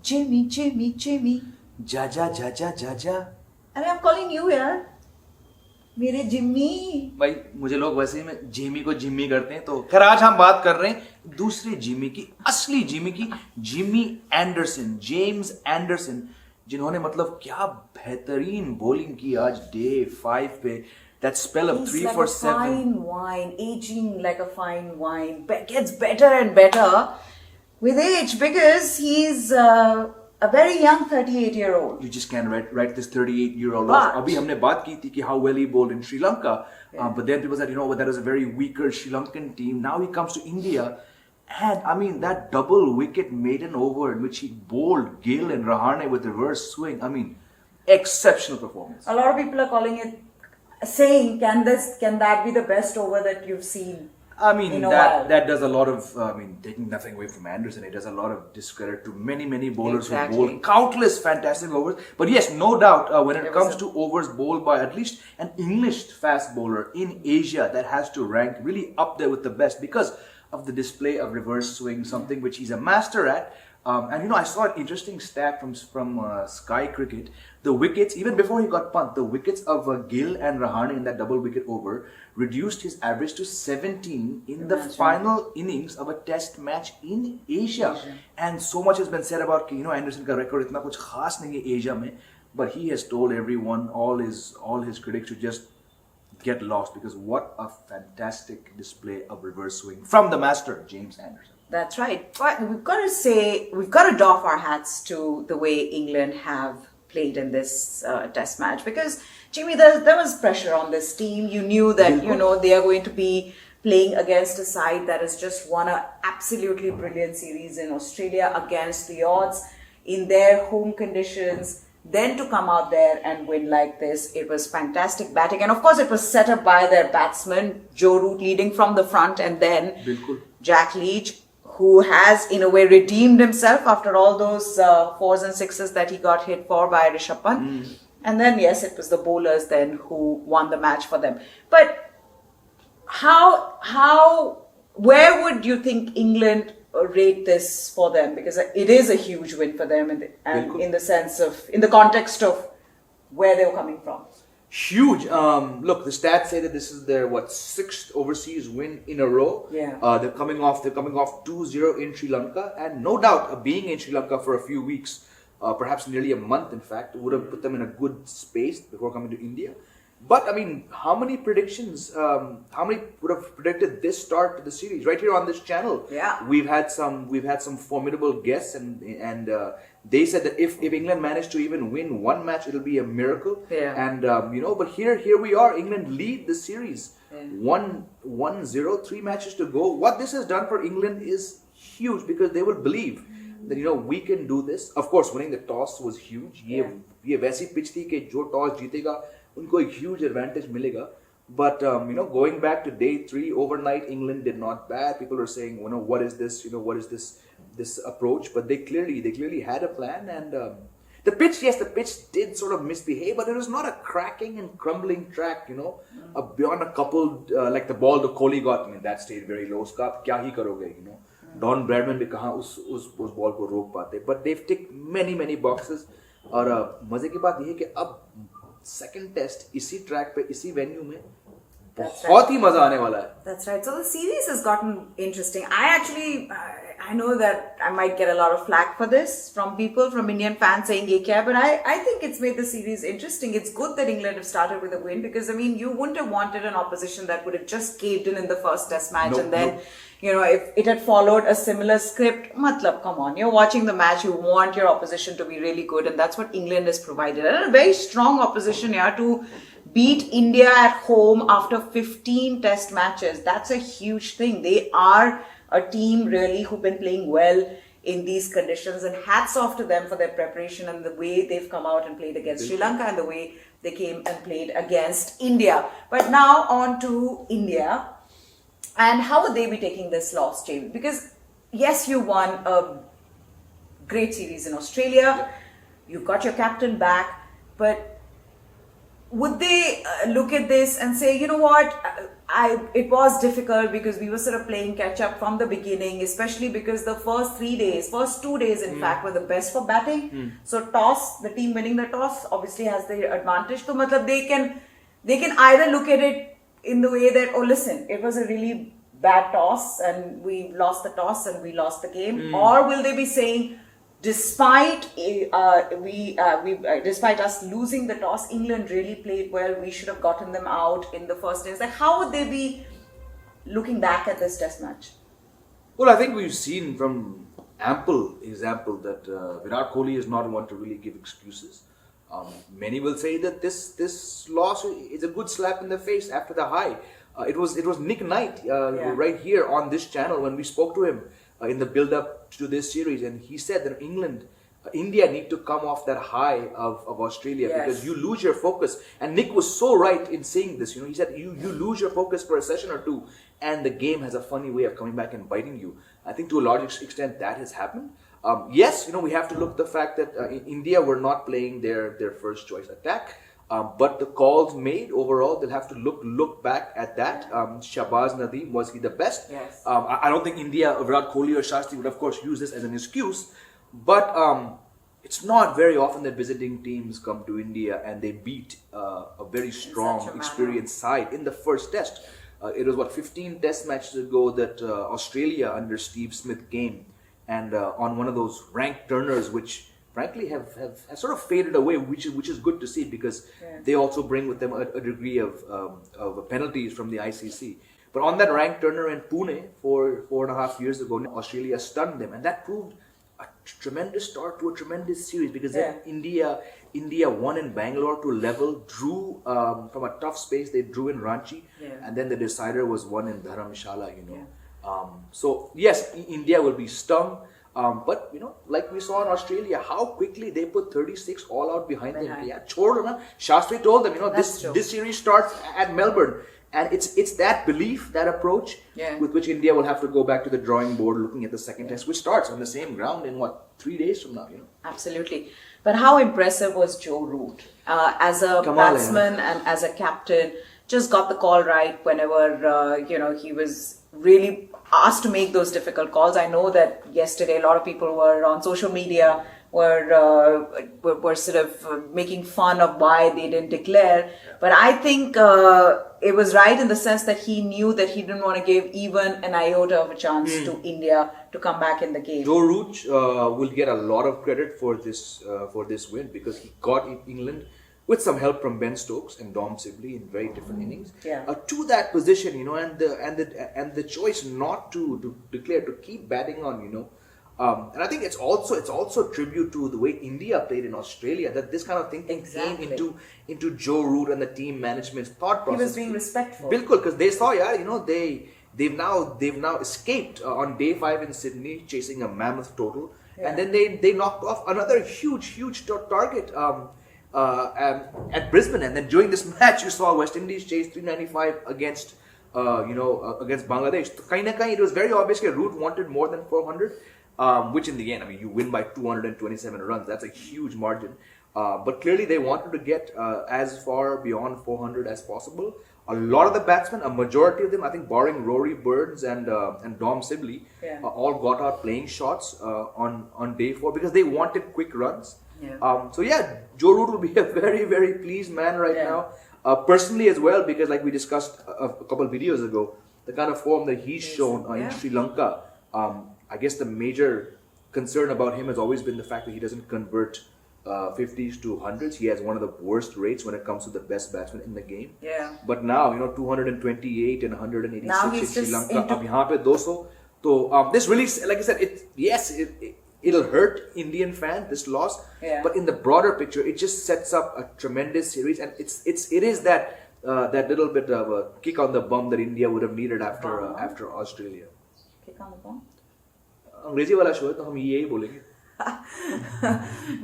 Jimmy, Jimmy, Jimmy. जा जा जा जा जा जा। अरे I'm calling you यार, मेरे जिम्मी। भाई मुझे लोग वैसे ही में जिमी को जिम्मी करते हैं, तो खैर आज हम बात कर रहे हैं दूसरे जिमी की, असली जिमी की, जिमी एंडरसन, जेम्स एंडरसन, जिन्होंने मतलब क्या बेहतरीन बॉलिंग की आज डे 5 पे। That spell of He's 3 like for a 7. fine wine, aging like a fine wine, gets better and better with age because he's a very young 38-year-old. You just can't write this 38-year-old But- off. अभी हमने बात की थी कि how well he bowled in Sri Lanka, but then people said, you know what, that was a very weaker Sri Lankan team. Now he comes to India, and I mean that double wicket maiden over in which he bowled Gill and Rahane with reverse swing. I mean, exceptional performance. A lot of people are calling it, saying, can that be the best over that you've seen? I mean, in a while? that does a lot of, taking nothing away from Anderson, it does a lot of discredit to many bowlers Exactly. who bowled countless fantastic overs. But yes, no doubt, when it It comes was to overs bowled by at least an English fast bowler in Asia, that has to rank really up there with the best because of the display of reverse swing, something which he's a master at. And you know, I saw an interesting stat from Sky Cricket. The wickets, even before he got punt, the wickets of Gill and Rahane in that double wicket over reduced his average to 17 in the final innings of a test match in Asia. And so much has been said about, you know, Anderson ka record itna kuch khas nahi hai Asia mein, but he has told everyone, all his critics, to just get lost because what a fantastic display of reverse swing from the master, James Anderson. That's right. But we've got to doff our hats to the way England have played in this test match because, Jimmy, there was pressure on this team. You knew that, you know, they are going to be playing against a side that has just won an absolutely brilliant series in Australia against the odds in their home conditions. Then to come out there and win like this, it was fantastic batting. And of course, it was set up by their batsman, Joe Root, leading from the front, and then Bilkul. Jack Leach, who has in a way redeemed himself after all those 4s and 6s that he got hit for by Rishabh Pant. And then, yes, it was the bowlers then who won the match for them. But where would you think England rate this for them? Because it is a huge win for them in the sense of, in the context of where they were coming from. Huge. Look, the stats say that this is their sixth overseas win in a row. Yeah. They're coming off 2-0 in Sri Lanka, and no doubt being in Sri Lanka for a few weeks, perhaps nearly a month, in fact, would have put them in a good space before coming to India. But I mean, how many predictions? How many would have predicted this start to the series? Right here on this channel, Yeah. we've had some formidable guests, and they said that if England managed to even win one match, it'll be a miracle. Yeah. And you know, but here we are. England lead the series, 1-0, 3 matches to go. What this has done for England is huge because they will believe that, you know, we can do this. Of course, winning the toss was huge. ये वैसी pitch थी कि जो toss जीतेगा उनको एक huge advantage मिलेगा. But you know, going back to day 3 overnight, England did not bat. People are saying, you know, what is this? You know, what is this approach? But they clearly had a plan, and the pitch did sort of misbehave, but it was not a cracking and crumbling track. You know, beyond a couple like the ball the Kohli got. I mean, that stayed very low. उसका आप क्या ही करोगे? You know, Don Bradman भी कहाँ उस ball को रोक पाते? But they've ticked many boxes. और मजे की बात ये है कि अब सेकंड टेस्ट इसी ट्रैक पे इसी वेन्यू में बहुत ही मजा आने वाला है. That's right. So the series has gotten interesting. I know that I might get a lot of flack for this from people, from Indian fans saying ye kya, but I think it's made the series interesting. It's good that England have started with a win because, I mean, you wouldn't have wanted an opposition that would have just caved in the first test match. Nope, and then, nope. you know, if it had followed a similar script, matlab, come on, you're watching the match, you want your opposition to be really good, and that's what England has provided. And a very strong opposition here to beat India at home after 15 test matches. That's a huge thing. They are a team really who've been playing well in these conditions, and hats off to them for their preparation and the way they've come out and played against Sri Lanka and the way they came and played against India. But now on to India. And how would they be taking this loss, James? Because yes, you won a great series in Australia. You've got your captain back, but would they look at this and say, you know what, it was difficult because we were sort of playing catch up from the beginning, especially because the first 2 days in fact were the best for batting. So toss, the team winning the toss obviously has the advantage. So matlab they can either look at it in the way that, oh listen, it was a really bad toss and we lost the toss and we lost the game, or will they be saying, despite despite us losing the toss, England really played well. We should have gotten them out in the first innings. Like, how would they be looking back at this Test match? Well, I think we've seen from ample example that Virat Kohli is not one to really give excuses. Many will say that this loss is a good slap in the face after the high. It was Nick Knight right here on this channel when we spoke to him in the build-up to this series, and he said that India need to come off that high of Australia because you lose your focus. And Nick was so right in saying this. He said you lose your focus for a session or two, and the game has a funny way of coming back and biting you. I think to a large extent that has happened. Yes, we have to look at the fact that India were not playing their first choice attack. But the calls made overall, they'll have to look back at that. Shahbaz Nadeem, was he the best? Yes. I don't think India, Virat Kohli or Shastri would of course use this as an excuse. But it's not very often that visiting teams come to India and they beat a very strong, experienced side in the first test. It was 15 test matches ago that Australia under Steve Smith came, and on one of those ranked turners which frankly have sort of faded away, which is good to see because they also bring with them a degree of penalties from the ICC. But on that ranked turner in Pune 4.5 years ago, Australia stunned them, and that proved a tremendous start to a tremendous series because then India won in Bangalore to level, drew from a tough space, they drew in Ranchi, and then the decider was won in Dharamshala. So yes, India will be stung. But like we saw in Australia, how quickly they put 36 all out behind them. Yeah, Shastri told them, this series starts at Melbourne, and it's that belief, that approach, with which India will have to go back to the drawing board, looking at the second test, which starts on the same ground in 3 days from now. Absolutely. But how impressive was Joe Root as a batsman and as a captain? Just got the call right whenever he was really asked to make those difficult calls. I know that yesterday a lot of people were on social media were sort of making fun of why they didn't declare, but I think it was right in the sense that he knew that he didn't want to give even an iota of a chance to India to come back in the game. Joe Root will get a lot of credit for this win because he got England with some help from Ben Stokes and Dom Sibley in very different innings, to that position, and the choice not to declare, to keep batting on, and I think it's also a tribute to the way India played in Australia, that this kind of thinking came into Joe Root and the team management's thought process. He was being respectful. Bilkul, because they saw, they've now escaped on day 5 in Sydney, chasing a mammoth total, and then they knocked off another huge target. At Brisbane, and then during this match you saw West Indies chase 395 against Bangladesh. So it was very obvious that Root wanted more than 400, which in the end, you win by 227 runs. That's a huge margin. But clearly they wanted to get as far beyond 400 as possible. A lot of the batsmen, a majority of them, I think barring Rory Burns and Dom Sibley, all got out playing shots on day 4 because they wanted quick runs. Joe Root will be a very, very pleased man right now. Personally as well, because like we discussed a couple of videos ago, the kind of form that he's shown in Sri Lanka, I guess the major concern about him has always been the fact that he doesn't convert 50s to 100s. He has one of the worst rates when it comes to the best batsmen in the game. But now, 228 and 186 in Sri Lanka. Ab yahan pe 200. So this really, like I said, it'll hurt Indian fans, this loss, but in the broader picture, it just sets up a tremendous series, and it is that little bit of a kick on the bum that India would have needed after Australia. Kick on the bum? अंग्रेजी वाला show है तो हम यही बोलेंगे.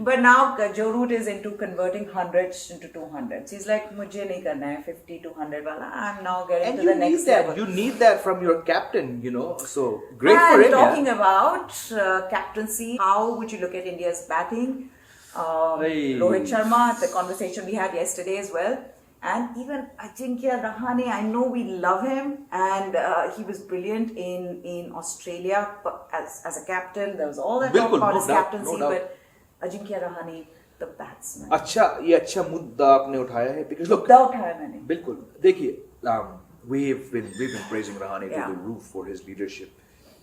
But now Joe Root is into converting 100s into 200s. He's like, मुझे नहीं करना है 50 to 100 वाला. I'm now getting to the next level. You need that from your captain, So great for him. Talking about captaincy, how would you look at India's batting? Rohit Sharma, the conversation we had yesterday as well. And even Ajinkya Rahane, I know we love him, and he was brilliant in Australia as a captain. There was all that talk बिल्कुल, about no his doubt, captaincy, no doubt. but Ajinkya Rahane, the batsman. अच्छा, ये अच्छा मुद्दा आपने उठाया है because look, मुद्दा उठाया मैंने. बिल्कुल देखिए, we've been praising Rahane Yeah. to the roof for his leadership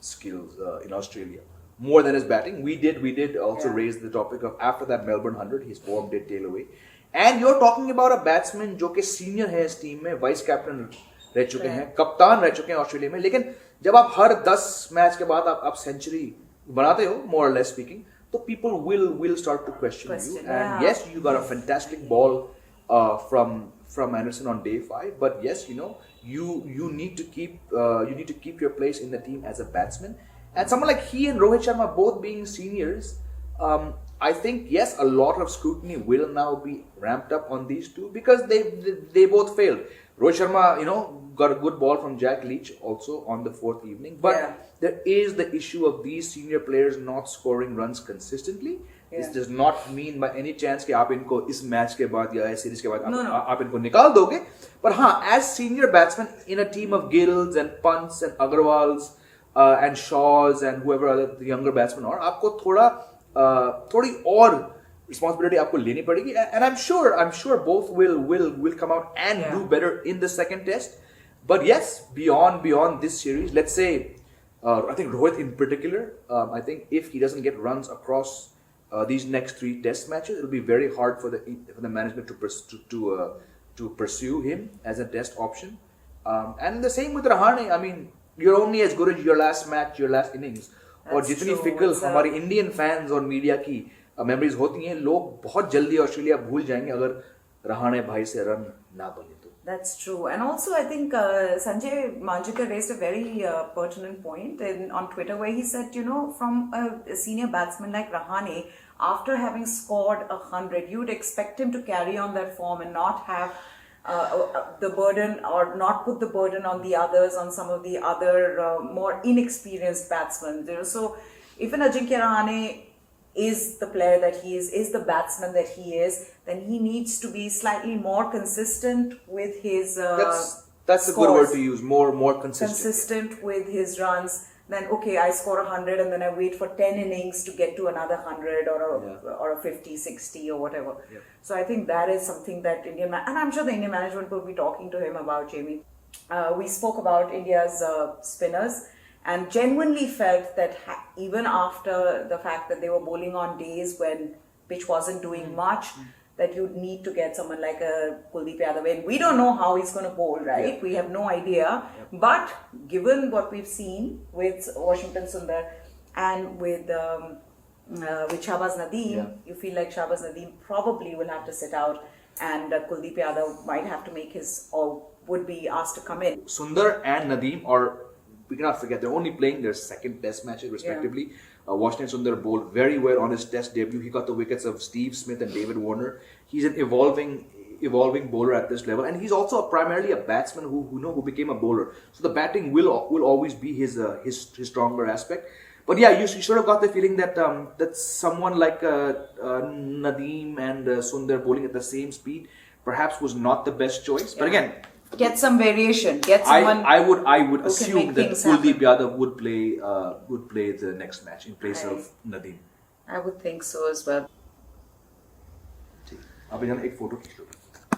skills in Australia more than his batting. We did also Yeah. raise the topic of after that Melbourne 100, his form did tail away. And you're talking about a batsman जो कि senior है इस team में, vice captain रह चुके हैं, कप्तान रह चुके हैं ऑस्ट्रेलिया में. लेकिन जब आप हर 10 मैच के बाद आप सेंचुरी बनाते हो, more or less speaking, तो people will start to question you. And yeah. yes, you got a fantastic ball from Anderson on day 5, but yes, you know, you need to keep your place in the team as a batsman. And someone like he and Rohit Sharma both being seniors, I think yes, a lot of scrutiny will now be ramped up on these two because they both failed. Rohit Sharma, you know, got a good ball from Jack Leach also on the 4th evening, but Yeah. there is the issue of these senior players not scoring runs consistently. This Yeah. does not mean by any chance कि आप इनको इस match के बाद या इस series के बाद No, no. आप इनको निकाल दोगे. But हाँ, as senior batsmen in a team of Gills and Punts and Agarwals and Shaws and whoever other the younger batsmen are, आपको थोड़ी और responsibility आपको लेनी पड़ेगी. And I'm sure both will come out and Yeah. do better in the second test. But yes, beyond this series, let's say I think Rohit in particular, I think if he doesn't get runs across these next 3 test matches, it'll be very hard for the management to pursue him as a test option. And the same with Rahane. I mean, you're only as good as your last match, your last innings. और That's जितनी true. Fickle It's हमारी Indian fans और media की memories होती हैं, लोग बहुत जल्दी ऑस्ट्रेलिया भूल जाएंगे अगर रहाणे भाई से रन ना बने तो. That's true. And also, I think Sanjay Manjikar raised a very pertinent point on Twitter where he said, you know, from a senior batsman like Rahane, after having scored 100, you'd expect him to carry on that form and not have the burden or not put the burden on the others, on some of the other more inexperienced batsmen. You know, so if an Ajinkya Rahane is the player that he is the batsman that he is, then he needs to be slightly more consistent with his That's a good word to use. More consistent. consistent with his runs. Then okay, I score 100 and then I wait for 10 innings to get to another 100 or a 50, 60 or whatever. Yeah. So I think that is something that and I'm sure the Indian management will be talking to him about, Jamie. We spoke about India's spinners and genuinely felt that even after the fact that they were bowling on days when pitch wasn't doing much, that you need to get someone like a Kuldeep Yadav in. We don't know how he's going to bowl, right? Yeah. We have no idea. But given what we've seen with Washington Sundar and with Shahbaz Nadeem, Yeah. you feel like Shahbaz Nadeem probably will have to sit out and Kuldeep Yadav might have to make his or would be asked to come in. Sundar and Nadeem are, we cannot forget, they're only playing their second test matches respectively. Washington Sundar bowled very well on his test debut. He got the wickets of Steve Smith and David Warner. He's an evolving bowler at this level, and he's also primarily a batsman who became a bowler. So the batting will always be his stronger aspect. But yeah, you sort of got the feeling that that someone like Nadeem and Sundar bowling at the same speed perhaps was not the best choice. But again, Get some variation. Get someone. I would who can assume make that things Kuldeep happen. Yadav would play the next match in place of Nadeem. I would think so as well. ठीक. अब यहाँ एक photo खींच लो.